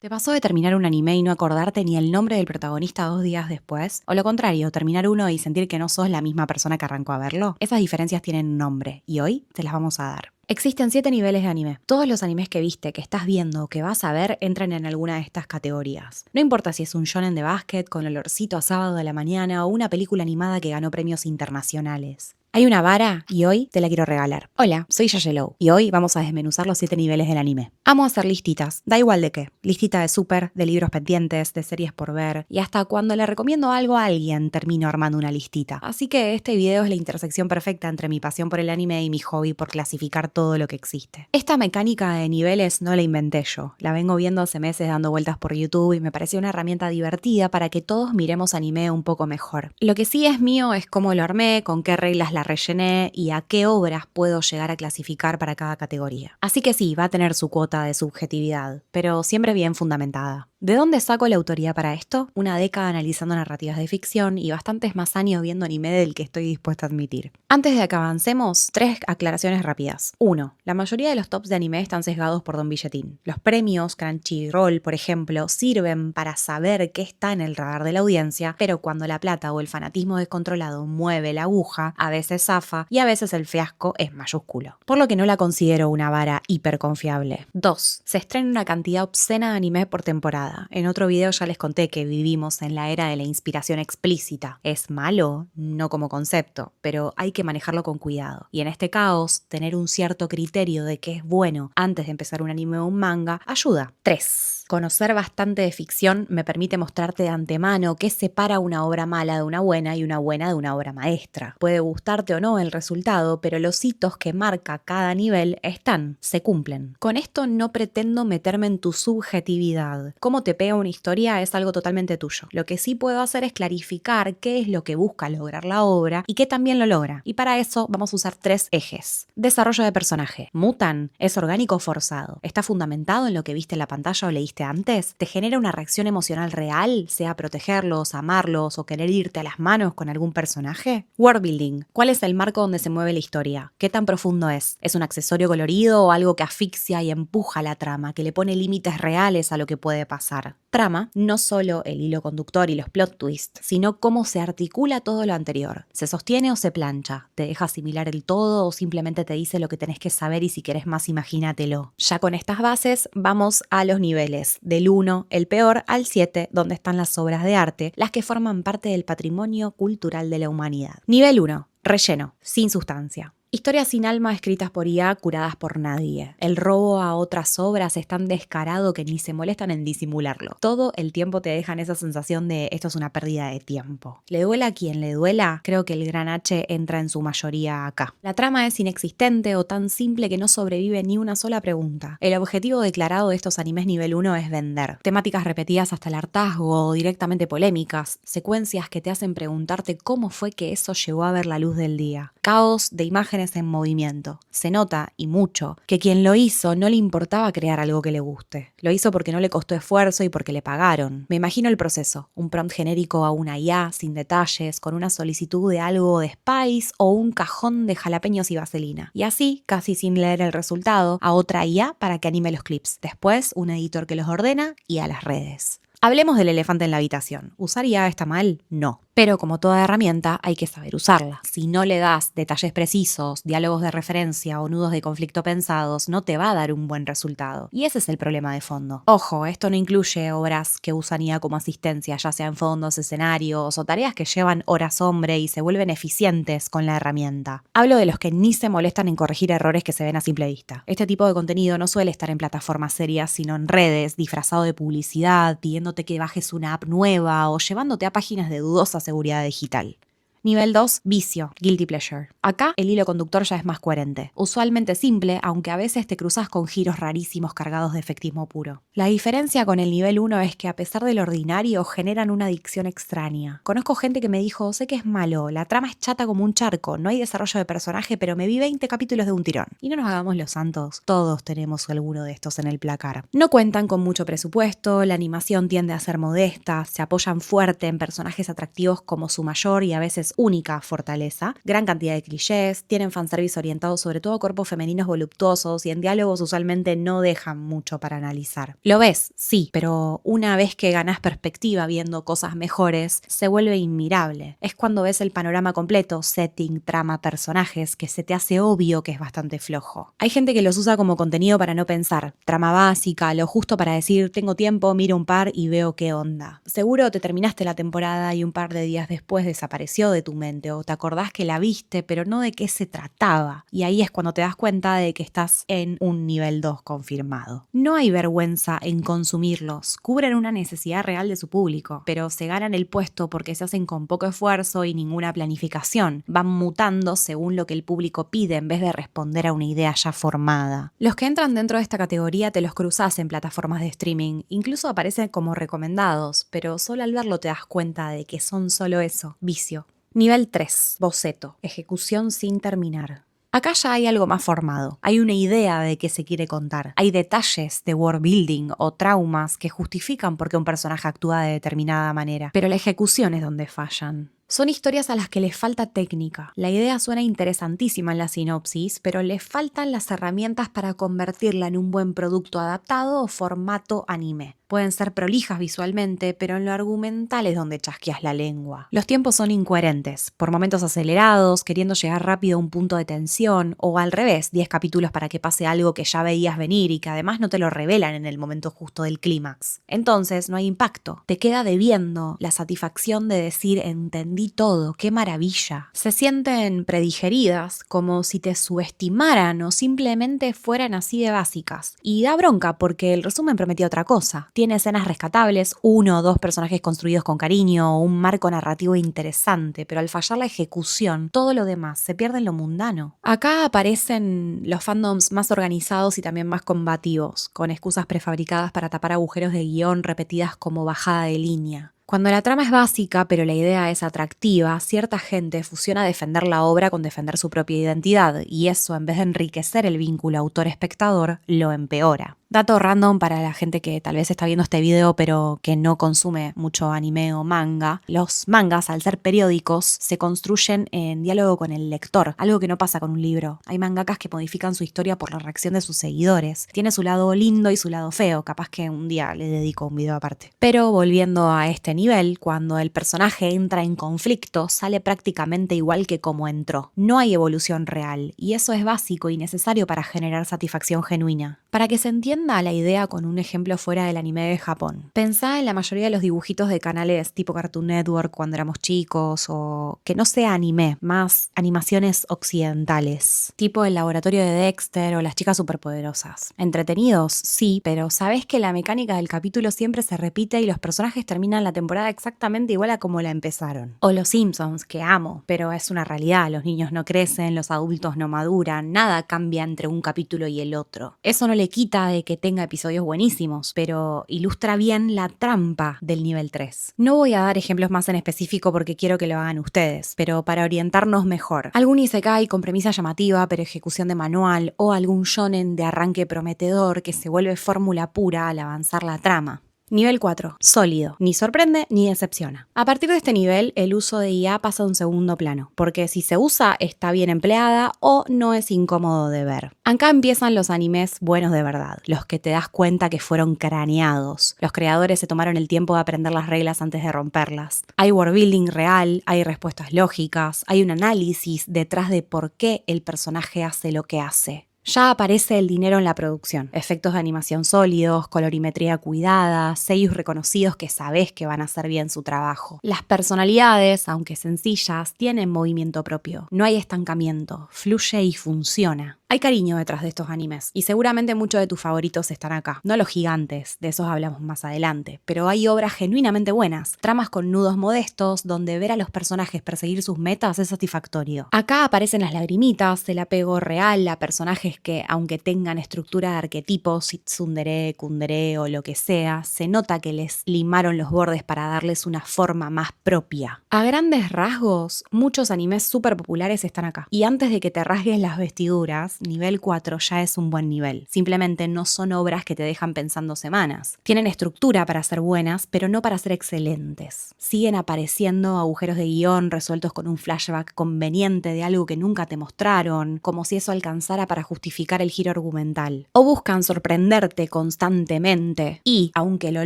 ¿Te pasó de terminar un anime y no acordarte ni el nombre del protagonista 2 días después? O lo contrario, terminar uno y sentir que no sos la misma persona que arrancó a verlo. Esas diferencias tienen un nombre y hoy te las vamos a dar. Existen 7 niveles de anime. Todos los animes que viste, que estás viendo o que vas a ver entran en alguna de estas categorías. No importa si es un shonen de básquet con olorcito a sábado de la mañana o una película animada que ganó premios internacionales. Hay una vara y hoy te la quiero regalar. Hola, soy Yayelou y hoy vamos a desmenuzar los 7 niveles del anime. Amo hacer listitas, da igual de qué. Listita de súper, de libros pendientes, de series por ver y hasta cuando le recomiendo algo a alguien termino armando una listita. Así que este video es la intersección perfecta entre mi pasión por el anime y mi hobby por clasificar todo lo que existe. Esta mecánica de niveles no la inventé yo, la vengo viendo hace meses dando vueltas por YouTube y me pareció una herramienta divertida para que todos miremos anime un poco mejor. Lo que sí es mío es cómo lo armé, con qué reglas la rellené y a qué obras puedo llegar a clasificar para cada categoría. Así que sí, va a tener su cuota de subjetividad, pero siempre bien fundamentada. ¿De dónde saco la autoría para esto? Una década analizando narrativas de ficción y bastantes más años viendo anime del que estoy dispuesta a admitir. Antes de que avancemos, 3 aclaraciones rápidas. 1. La mayoría de los tops de anime están sesgados por Don Billetín. Los premios, Crunchyroll, por ejemplo, sirven para saber qué está en el radar de la audiencia, pero cuando la plata o el fanatismo descontrolado mueve la aguja, a veces zafa y a veces el fiasco es mayúsculo. Por lo que no la considero una vara hiperconfiable. 2. Se estrena una cantidad obscena de anime por temporada. En otro video ya les conté que vivimos en la era de la inspiración explícita. ¿Es malo? No como concepto, pero hay que manejarlo con cuidado. Y en este caos, tener un cierto criterio de qué es bueno antes de empezar un anime o un manga ayuda. 3. Conocer bastante de ficción me permite mostrarte de antemano qué separa una obra mala de una buena y una buena de una obra maestra. Puede gustarte o no el resultado, pero los hitos que marca cada nivel están, se cumplen. Con esto no pretendo meterme en tu subjetividad. Cómo te pega una historia es algo totalmente tuyo. Lo que sí puedo hacer es clarificar qué es lo que busca lograr la obra y qué también lo logra. Y para eso vamos a usar 3 ejes. Desarrollo de personaje. ¿Mutan? ¿Es orgánico o forzado? ¿Está fundamentado en lo que viste en la pantalla o leíste antes? ¿Te genera una reacción emocional real? Sea protegerlos, amarlos o querer irte a las manos con algún personaje. Worldbuilding. ¿Cuál es el marco donde se mueve la historia? ¿Qué tan profundo es? ¿Es un accesorio colorido o algo que asfixia y empuja la trama, que le pone límites reales a lo que puede pasar? Trama, no solo el hilo conductor y los plot twists, sino cómo se articula todo lo anterior. ¿Se sostiene o se plancha? ¿Te deja asimilar el todo o simplemente te dice lo que tenés que saber y si querés más imagínatelo? Ya con estas bases vamos a los niveles, del 1, el peor, al 7, donde están las obras de arte, las que forman parte del patrimonio cultural de la humanidad. Nivel 1, relleno, sin sustancia. Historias sin alma escritas por IA, curadas por nadie. El robo a otras obras es tan descarado que ni se molestan en disimularlo. Todo el tiempo te dejan esa sensación de esto es una pérdida de tiempo. Le duela a quien le duela, creo que el gran H entra en su mayoría acá. La trama es inexistente o tan simple que no sobrevive ni una sola pregunta. El objetivo declarado de estos animes nivel 1 es vender. Temáticas repetidas hasta el hartazgo o directamente polémicas. Secuencias que te hacen preguntarte cómo fue que eso llegó a ver la luz del día. Caos de imágenes en movimiento. Se nota, y mucho, que quien lo hizo no le importaba crear algo que le guste. Lo hizo porque no le costó esfuerzo y porque le pagaron. Me imagino el proceso. Un prompt genérico a una IA, sin detalles, con una solicitud de algo de Spice o un cajón de jalapeños y vaselina. Y así, casi sin leer el resultado, a otra IA para que anime los clips. Después, un editor que los ordena y a las redes. Hablemos del elefante en la habitación. ¿Usar IA está mal? No. Pero como toda herramienta hay que saber usarla. Si no le das detalles precisos, diálogos de referencia o nudos de conflicto pensados, no te va a dar un buen resultado. Y ese es el problema de fondo. Ojo, esto no incluye obras que usan IA como asistencia, ya sean fondos, escenarios o tareas que llevan horas hombre y se vuelven eficientes con la herramienta. Hablo de los que ni se molestan en corregir errores que se ven a simple vista. Este tipo de contenido no suele estar en plataformas serias, sino en redes, disfrazado de publicidad, pidiéndote que bajes una app nueva o llevándote a páginas de dudosa seguridad digital. Nivel 2, vicio, guilty pleasure. Acá el hilo conductor ya es más coherente. Usualmente simple, aunque a veces te cruzas con giros rarísimos cargados de efectismo puro. La diferencia con el nivel 1 es que a pesar del ordinario generan una adicción extraña. Conozco gente que me dijo, sé que es malo, la trama es chata como un charco, no hay desarrollo de personaje, pero me vi 20 capítulos de un tirón. Y no nos hagamos los santos, todos tenemos alguno de estos en el placar. No cuentan con mucho presupuesto, la animación tiende a ser modesta, se apoyan fuerte en personajes atractivos como su mayor y a veces es única fortaleza, gran cantidad de clichés, tienen fanservice orientados sobre todo a cuerpos femeninos voluptuosos y en diálogos usualmente no dejan mucho para analizar. Lo ves, sí, pero una vez que ganás perspectiva viendo cosas mejores, se vuelve inmirable. Es cuando ves el panorama completo, setting, trama, personajes, que se te hace obvio que es bastante flojo. Hay gente que los usa como contenido para no pensar, trama básica, lo justo para decir tengo tiempo, miro un par y veo qué onda. Seguro te terminaste la temporada y un par de días después desapareció de tu mente o te acordás que la viste pero no de qué se trataba. Y ahí es cuando te das cuenta de que estás en un nivel 2 confirmado. No hay vergüenza en consumirlos, cubren una necesidad real de su público, pero se ganan el puesto porque se hacen con poco esfuerzo y ninguna planificación. Van mutando según lo que el público pide en vez de responder a una idea ya formada. Los que entran dentro de esta categoría te los cruzás en plataformas de streaming, incluso aparecen como recomendados, pero solo al verlo te das cuenta de que son solo eso, vicio. Nivel 3, boceto, ejecución sin terminar. Acá ya hay algo más formado, hay una idea de qué se quiere contar, hay detalles de world building o traumas que justifican por qué un personaje actúa de determinada manera, pero la ejecución es donde fallan. Son historias a las que les falta técnica. La idea suena interesantísima en la sinopsis, pero les faltan las herramientas para convertirla en un buen producto adaptado o formato anime. Pueden ser prolijas visualmente, pero en lo argumental es donde chasqueas la lengua. Los tiempos son incoherentes, por momentos acelerados, queriendo llegar rápido a un punto de tensión, o al revés, 10 capítulos para que pase algo que ya veías venir y que además no te lo revelan en el momento justo del clímax. Entonces no hay impacto. Te queda debiendo la satisfacción de decir entendí todo, qué maravilla. Se sienten predigeridas, como si te subestimaran o simplemente fueran así de básicas. Y da bronca porque el resumen prometía otra cosa. Tiene escenas rescatables, 1 o 2 personajes construidos con cariño, un marco narrativo interesante, pero al fallar la ejecución, todo lo demás se pierde en lo mundano. Acá aparecen los fandoms más organizados y también más combativos, con excusas prefabricadas para tapar agujeros de guión repetidas como bajada de línea. Cuando la trama es básica, pero la idea es atractiva, cierta gente fusiona defender la obra con defender su propia identidad, y eso, en vez de enriquecer el vínculo autor-espectador, lo empeora. Dato random para la gente que tal vez está viendo este video pero que no consume mucho anime o manga. Los mangas, al ser periódicos, se construyen en diálogo con el lector, algo que no pasa con un libro. Hay mangakas que modifican su historia por la reacción de sus seguidores. Tiene su lado lindo y su lado feo, capaz que un día le dedico un video aparte. Pero volviendo a este nivel, cuando el personaje entra en conflicto, sale prácticamente igual que como entró. No hay evolución real, y eso es básico y necesario para generar satisfacción genuina. Para que se entienda la idea con un ejemplo fuera del anime de Japón. Pensá en la mayoría de los dibujitos de canales tipo Cartoon Network cuando éramos chicos, o que no sea anime, más animaciones occidentales, tipo El laboratorio de Dexter o Las chicas superpoderosas. Entretenidos, sí, pero sabés que la mecánica del capítulo siempre se repite y los personajes terminan la temporada exactamente igual a como la empezaron. O Los Simpsons, que amo, pero es una realidad, los niños no crecen, los adultos no maduran, nada cambia entre un capítulo y el otro. Eso no le quita de que tenga episodios buenísimos, pero ilustra bien la trampa del nivel 3. No voy a dar ejemplos más en específico porque quiero que lo hagan ustedes, pero para orientarnos mejor. Algún isekai con premisa llamativa pero ejecución de manual, o algún shonen de arranque prometedor que se vuelve fórmula pura al avanzar la trama. Nivel 4. Sólido. Ni sorprende ni decepciona. A partir de este nivel, el uso de IA pasa a un segundo plano, porque si se usa, está bien empleada o no es incómodo de ver. Acá empiezan los animes buenos de verdad, los que te das cuenta que fueron craneados. Los creadores se tomaron el tiempo de aprender las reglas antes de romperlas. Hay worldbuilding real, hay respuestas lógicas, hay un análisis detrás de por qué el personaje hace lo que hace. Ya aparece el dinero en la producción, efectos de animación sólidos, colorimetría cuidada, seiyū reconocidos que sabés que van a hacer bien su trabajo. Las personalidades, aunque sencillas, tienen movimiento propio, no hay estancamiento, fluye y funciona. Hay cariño detrás de estos animes y seguramente muchos de tus favoritos están acá. No los gigantes, de esos hablamos más adelante, pero hay obras genuinamente buenas, tramas con nudos modestos donde ver a los personajes perseguir sus metas es satisfactorio. Acá aparecen las lagrimitas, el apego real a personajes que, aunque tengan estructura de arquetipos, tsundere, kundere o lo que sea, se nota que les limaron los bordes para darles una forma más propia. A grandes rasgos, muchos animes súper populares están acá. Y antes de que te rasgues las vestiduras, nivel 4 ya es un buen nivel. Simplemente no son obras que te dejan pensando semanas. Tienen estructura para ser buenas, pero no para ser excelentes. Siguen apareciendo agujeros de guión resueltos con un flashback conveniente de algo que nunca te mostraron, como si eso alcanzara para justificar el giro argumental. O buscan sorprenderte constantemente y, aunque lo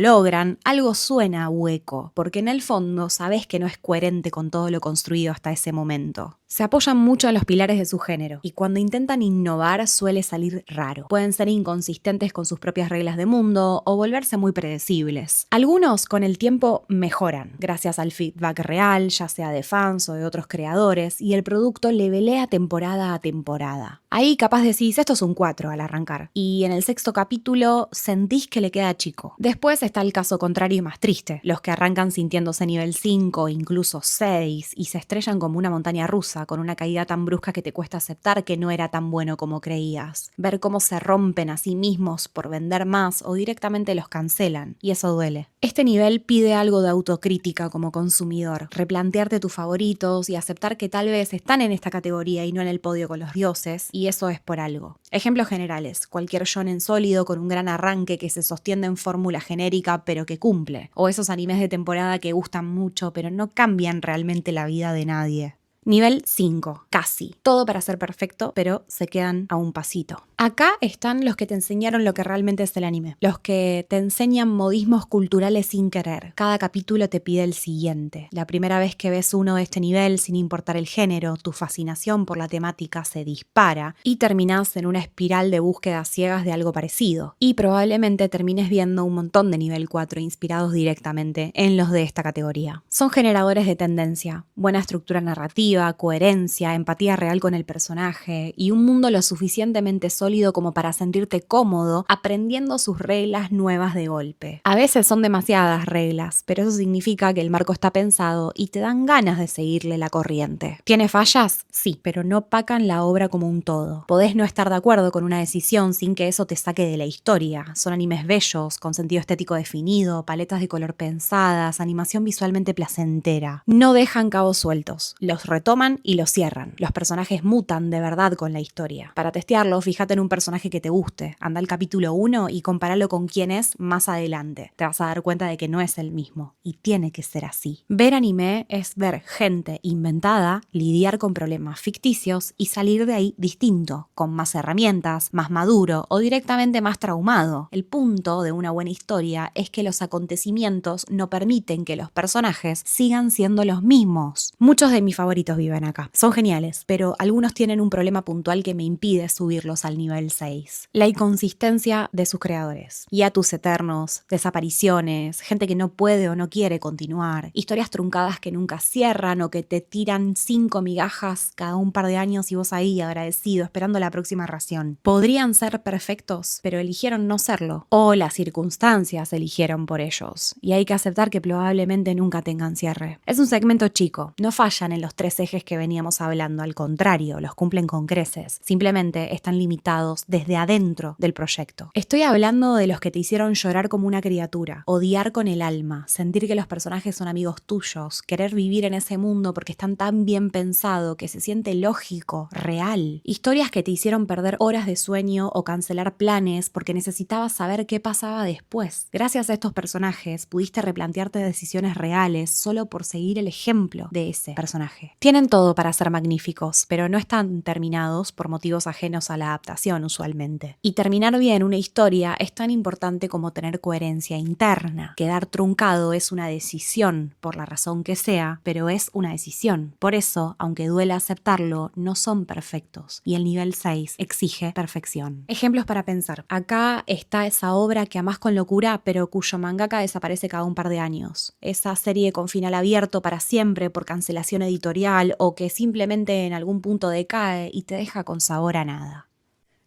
logran, algo suena hueco, porque en el fondo sabes que no es coherente con todo lo construido hasta ese momento. Se apoyan mucho en los pilares de su género, y cuando intentan innovar suele salir raro. Pueden ser inconsistentes con sus propias reglas de mundo o volverse muy predecibles. Algunos con el tiempo mejoran, gracias al feedback real, ya sea de fans o de otros creadores, y el producto levelea temporada a temporada. Ahí capaz decís, esto es un 4 al arrancar, y en el 6º capítulo sentís que le queda chico. Después está el caso contrario y más triste, los que arrancan sintiéndose nivel 5, incluso 6, y se estrellan como una montaña rusa, con una caída tan brusca que te cuesta aceptar que no era tan bueno como creías. Ver cómo se rompen a sí mismos por vender más o directamente los cancelan, y eso duele. Este nivel pide algo de autocrítica como consumidor, replantearte tus favoritos y aceptar que tal vez están en esta categoría y no en el podio con los dioses, y eso es por algo. Ejemplos generales: cualquier shonen sólido con un gran arranque que se sostiene en fórmula genérica pero que cumple, o esos animes de temporada que gustan mucho pero no cambian realmente la vida de nadie. Nivel 5, casi. Todo para ser perfecto, pero se quedan a un pasito. Acá están los que te enseñaron lo que realmente es el anime. Los que te enseñan modismos culturales sin querer. Cada capítulo te pide el siguiente. La primera vez que ves uno de este nivel, sin importar el género, tu fascinación por la temática se dispara y terminás en una espiral de búsquedas ciegas de algo parecido. Y probablemente termines viendo un montón de nivel 4 inspirados directamente en los de esta categoría. Son generadores de tendencia, buena estructura narrativa, coherencia, empatía real con el personaje y un mundo lo suficientemente sólido como para sentirte cómodo aprendiendo sus reglas nuevas de golpe. A veces son demasiadas reglas, pero eso significa que el marco está pensado y te dan ganas de seguirle la corriente. ¿Tiene fallas? Sí, pero no opacan la obra como un todo. Podés no estar de acuerdo con una decisión sin que eso te saque de la historia. Son animes bellos, con sentido estético definido, paletas de color pensadas, animación visualmente placentera. No dejan cabos sueltos, los retoman y los cierran. Los personajes mutan de verdad con la historia. Para testearlo, fíjate en un personaje que te guste. Anda al capítulo 1 y compáralo con quién es más adelante. Te vas a dar cuenta de que no es el mismo. Y tiene que ser así. Ver anime es ver gente inventada lidiar con problemas ficticios y salir de ahí distinto, con más herramientas, más maduro o directamente más traumado. El punto de una buena historia es que los acontecimientos no permiten que los personajes sigan siendo los mismos. Muchos de mis favoritos viven acá. Son geniales, pero algunos tienen un problema puntual que me impide subirlos al nivel 6. La inconsistencia de sus creadores. Hiatus eternos, desapariciones, gente que no puede o no quiere continuar, historias truncadas que nunca cierran o que te tiran 5 migajas cada un par de años y vos ahí agradecido esperando la próxima ración. Podrían ser perfectos, pero eligieron no serlo. O las circunstancias eligieron por ellos. Y hay que aceptar que probablemente nunca tengan cierre. Es un segmento chico. No fallan en los 3 ejes que veníamos hablando, al contrario, los cumplen con creces. Simplemente están limitados desde adentro del proyecto. Estoy hablando de los que te hicieron llorar como una criatura, odiar con el alma, sentir que los personajes son amigos tuyos, querer vivir en ese mundo porque están tan bien pensado que se siente lógico, real. Historias que te hicieron perder horas de sueño o cancelar planes porque necesitabas saber qué pasaba después. Gracias a estos personajes pudiste replantearte decisiones reales solo por seguir el ejemplo de ese personaje. Tienen todo para ser magníficos, pero no están terminados por motivos ajenos a la adaptación usualmente. Y terminar bien una historia es tan importante como tener coherencia interna. Quedar truncado es una decisión, por la razón que sea, pero es una decisión. Por eso, aunque duela aceptarlo, no son perfectos. Y el nivel 6 exige perfección. Ejemplos para pensar. Acá está esa obra que amás con locura, pero cuyo mangaka desaparece cada un par de años. Esa serie con final abierto para siempre por cancelación editorial o que simplemente en algún punto decae y te deja con sabor a nada.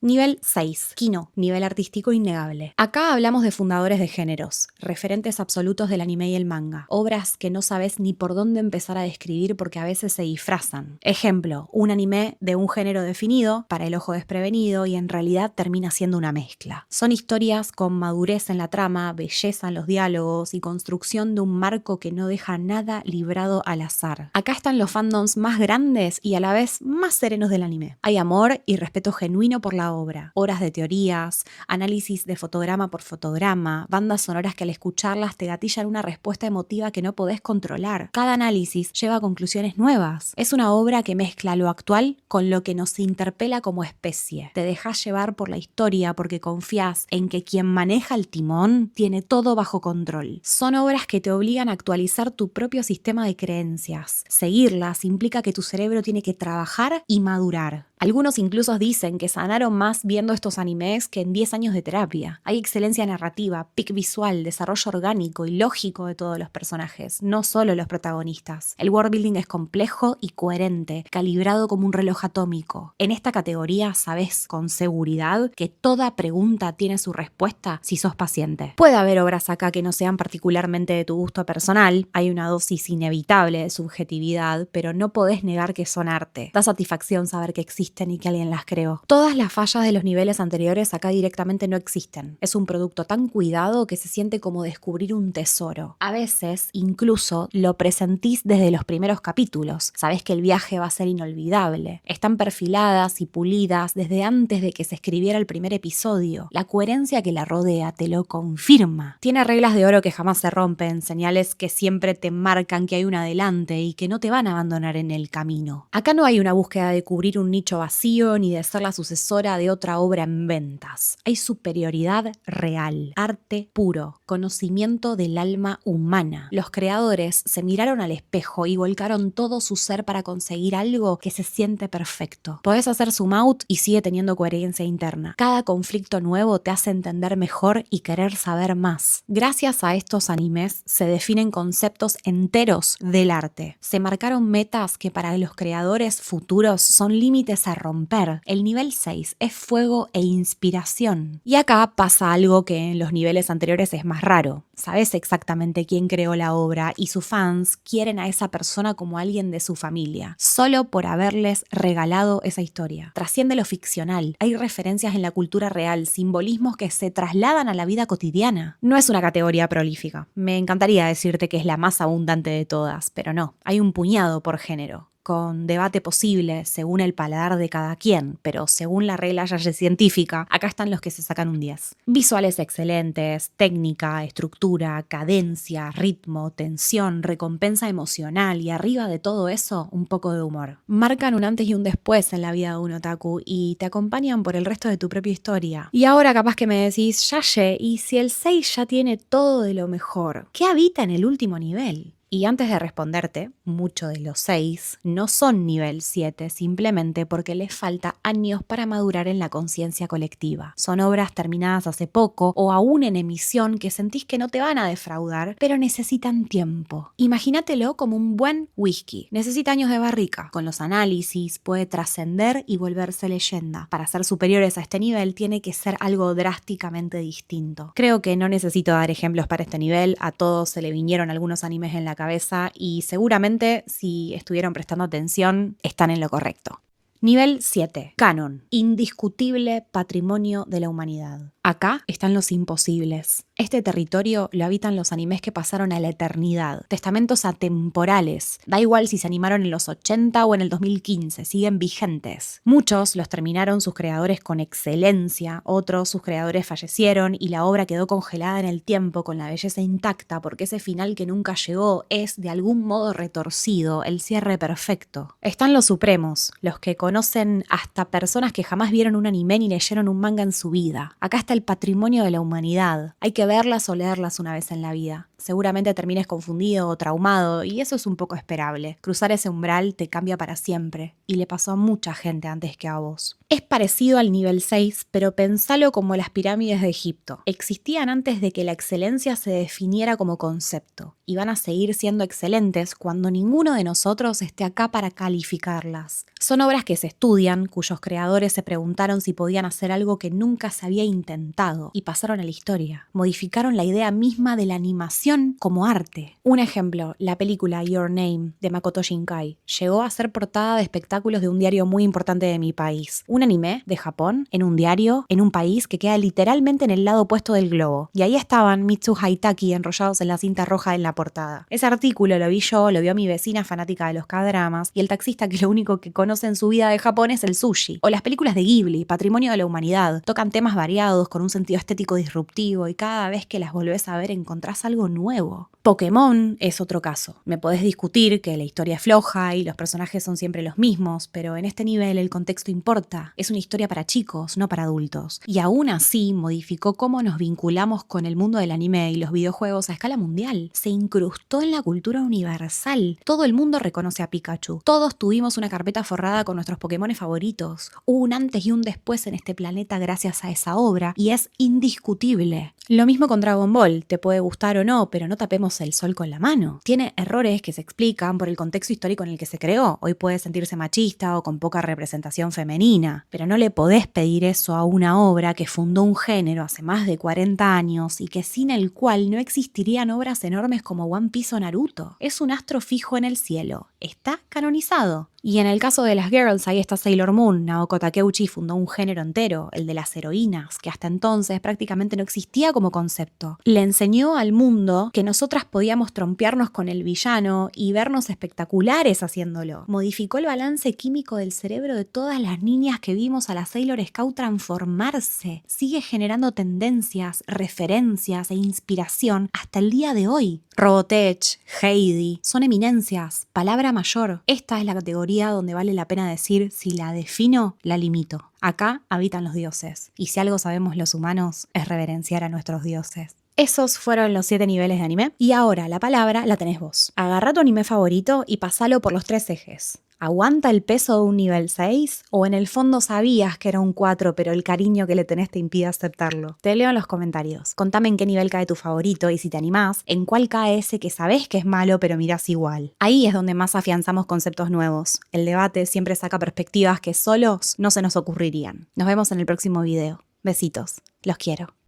Nivel 6. Kino, nivel artístico innegable. Acá hablamos de fundadores de géneros, referentes absolutos del anime y el manga, obras que no sabes ni por dónde empezar a describir porque a veces se disfrazan. Ejemplo, un anime de un género definido para el ojo desprevenido y en realidad termina siendo una mezcla. Son historias con madurez en la trama, belleza en los diálogos y construcción de un marco que no deja nada librado al azar. Acá están los fandoms más grandes y a la vez más serenos del anime. Hay amor y respeto genuino por la obra, horas de teorías, análisis de fotograma por fotograma, bandas sonoras que al escucharlas te gatillan una respuesta emotiva que no podés controlar. Cada análisis lleva a conclusiones nuevas. Es una obra que mezcla lo actual con lo que nos interpela como especie. Te dejas llevar por la historia porque confías en que quien maneja el timón tiene todo bajo control. Son obras que te obligan a actualizar tu propio sistema de creencias. Seguirlas implica que tu cerebro tiene que trabajar y madurar. Algunos incluso dicen que sanaron más viendo estos animes que en 10 años de terapia. Hay excelencia narrativa, pic visual, desarrollo orgánico y lógico de todos los personajes, no solo los protagonistas. El worldbuilding es complejo y coherente, calibrado como un reloj atómico. En esta categoría sabes con seguridad que toda pregunta tiene su respuesta si sos paciente. Puede haber obras acá que no sean particularmente de tu gusto personal, hay una dosis inevitable de subjetividad, pero no podés negar que son arte. Da satisfacción saber que existen y que alguien las creó. Todas las fallas de los niveles anteriores acá directamente no existen. Es un producto tan cuidado que se siente como descubrir un tesoro. A veces, incluso, lo presentís desde los primeros capítulos. Sabés que el viaje va a ser inolvidable. Están perfiladas y pulidas desde antes de que se escribiera el primer episodio. La coherencia que la rodea te lo confirma. Tiene reglas de oro que jamás se rompen, señales que siempre te marcan que hay un adelante y que no te van a abandonar en el camino. Acá no hay una búsqueda de cubrir un nicho vacío ni de ser la sucesora de otra obra en ventas. Hay superioridad real, arte puro, conocimiento del alma humana. Los creadores se miraron al espejo y volcaron todo su ser para conseguir algo que se siente perfecto. Podés hacer zoom out y sigue teniendo coherencia interna. Cada conflicto nuevo te hace entender mejor y querer saber más. Gracias a estos animes se definen conceptos enteros del arte. Se marcaron metas que para los creadores futuros son límites a romper. El nivel 6 es fuego e inspiración. Y acá pasa algo que en los niveles anteriores es más raro. Sabes exactamente quién creó la obra y sus fans quieren a esa persona como alguien de su familia, solo por haberles regalado esa historia. Trasciende lo ficcional. Hay referencias en la cultura real, simbolismos que se trasladan a la vida cotidiana. No es una categoría prolífica. Me encantaría decirte que es la más abundante de todas, pero no. Hay un puñado por género, con debate posible según el paladar de cada quien, pero según la regla Yage científica, acá están los que se sacan un 10. Visuales excelentes, técnica, estructura, cadencia, ritmo, tensión, recompensa emocional y arriba de todo eso, un poco de humor. Marcan un antes y un después en la vida de un otaku y te acompañan por el resto de tu propia historia. Y ahora capaz que me decís, Yaye, ¿y si el 6 ya tiene todo de lo mejor? ¿Qué habita en el último nivel? Y antes de responderte, muchos de los 6 no son nivel 7 simplemente porque les falta años para madurar en la conciencia colectiva. Son obras terminadas hace poco o aún en emisión que sentís que no te van a defraudar, pero necesitan tiempo. Imagínatelo como un buen whisky. Necesita años de barrica. Con los análisis puede trascender y volverse leyenda. Para ser superiores a este nivel tiene que ser algo drásticamente distinto. Creo que no necesito dar ejemplos para este nivel. A todos se le vinieron algunos animes en la cabeza y seguramente si estuvieron prestando atención están en lo correcto. Nivel 7. Canon. Indiscutible patrimonio de la humanidad. Acá están los imposibles. Este territorio lo habitan los animes que pasaron a la eternidad. Testamentos atemporales. Da igual si se animaron en los 80 o en el 2015, siguen vigentes. Muchos los terminaron sus creadores con excelencia, otros sus creadores fallecieron y la obra quedó congelada en el tiempo con la belleza intacta porque ese final que nunca llegó es de algún modo retorcido, el cierre perfecto. Están los supremos, los que conocen hasta personas que jamás vieron un anime ni leyeron un manga en su vida. Acá está el patrimonio de la humanidad. Hay que verlas o leerlas una vez en la vida. Seguramente termines confundido o traumado y eso es un poco esperable. Cruzar ese umbral te cambia para siempre y le pasó a mucha gente antes que a vos. Es parecido al nivel 6, pero pensalo como las pirámides de Egipto. Existían antes de que la excelencia se definiera como concepto y van a seguir siendo excelentes cuando ninguno de nosotros esté acá para calificarlas. Son obras que se estudian, cuyos creadores se preguntaron si podían hacer algo que nunca se había intentado y pasaron a la historia. Modificaron la idea misma de la animación como arte. Un ejemplo, la película Your Name de Makoto Shinkai llegó a ser portada de espectáculos de un diario muy importante de mi país. Un anime de Japón en un diario, en un país que queda literalmente en el lado opuesto del globo. Y ahí estaban Mitsu Haitaki enrollados en la cinta roja en la portada. Ese artículo lo vi yo, lo vio mi vecina fanática de los K-dramas y el taxista que lo único que conoce en su vida de Japón es el sushi. O las películas de Ghibli, patrimonio de la humanidad. Tocan temas variados con un sentido estético disruptivo y cada vez que las volvés a ver encontrás algo nuevo. Pokémon es otro caso. Me podés discutir que la historia es floja y los personajes son siempre los mismos, pero en este nivel el contexto importa. Es una historia para chicos, no para adultos. Y aún así modificó cómo nos vinculamos con el mundo del anime y los videojuegos a escala mundial. Se incrustó en la cultura universal. Todo el mundo reconoce a Pikachu. Todos tuvimos una carpeta forrada con nuestros Pokémones favoritos. Hubo un antes y un después en este planeta gracias a esa obra y es indiscutible. Lo mismo con Dragon Ball, te puede gustar o no, pero no tapemos el sol con la mano. Tiene errores que se explican por el contexto histórico en el que se creó. Hoy puede sentirse machista o con poca representación femenina, pero no le podés pedir eso a una obra que fundó un género hace más de 40 años y que sin el cual no existirían obras enormes como One Piece o Naruto. Es un astro fijo en el cielo. Está canonizado. Y en el caso de las girls, ahí está Sailor Moon. Naoko Takeuchi fundó un género entero, el de las heroínas, que hasta entonces prácticamente no existía como concepto. Le enseñó al mundo que nosotras podíamos trompearnos con el villano y vernos espectaculares haciéndolo. Modificó el balance químico del cerebro de todas las niñas que vimos a la Sailor Scout transformarse. Sigue generando tendencias, referencias e inspiración hasta el día de hoy. Robotech, Heidi, son eminencias, palabra mayor. Esta es la categoría donde vale la pena decir, si la defino, la limito. Acá habitan los dioses, y si algo sabemos los humanos es reverenciar a nuestros dioses. Esos fueron los 7 niveles de anime, y ahora la palabra la tenés vos. Agarrá tu anime favorito y pasalo por los 3 ejes. ¿Aguanta el peso de un nivel 6? ¿O en el fondo sabías que era un 4, pero el cariño que le tenés te impide aceptarlo? Te leo en los comentarios. Contame en qué nivel cae tu favorito y si te animás, en cuál cae ese que sabés que es malo pero mirás igual. Ahí es donde más afianzamos conceptos nuevos. El debate siempre saca perspectivas que solos no se nos ocurrirían. Nos vemos en el próximo video. Besitos. Los quiero.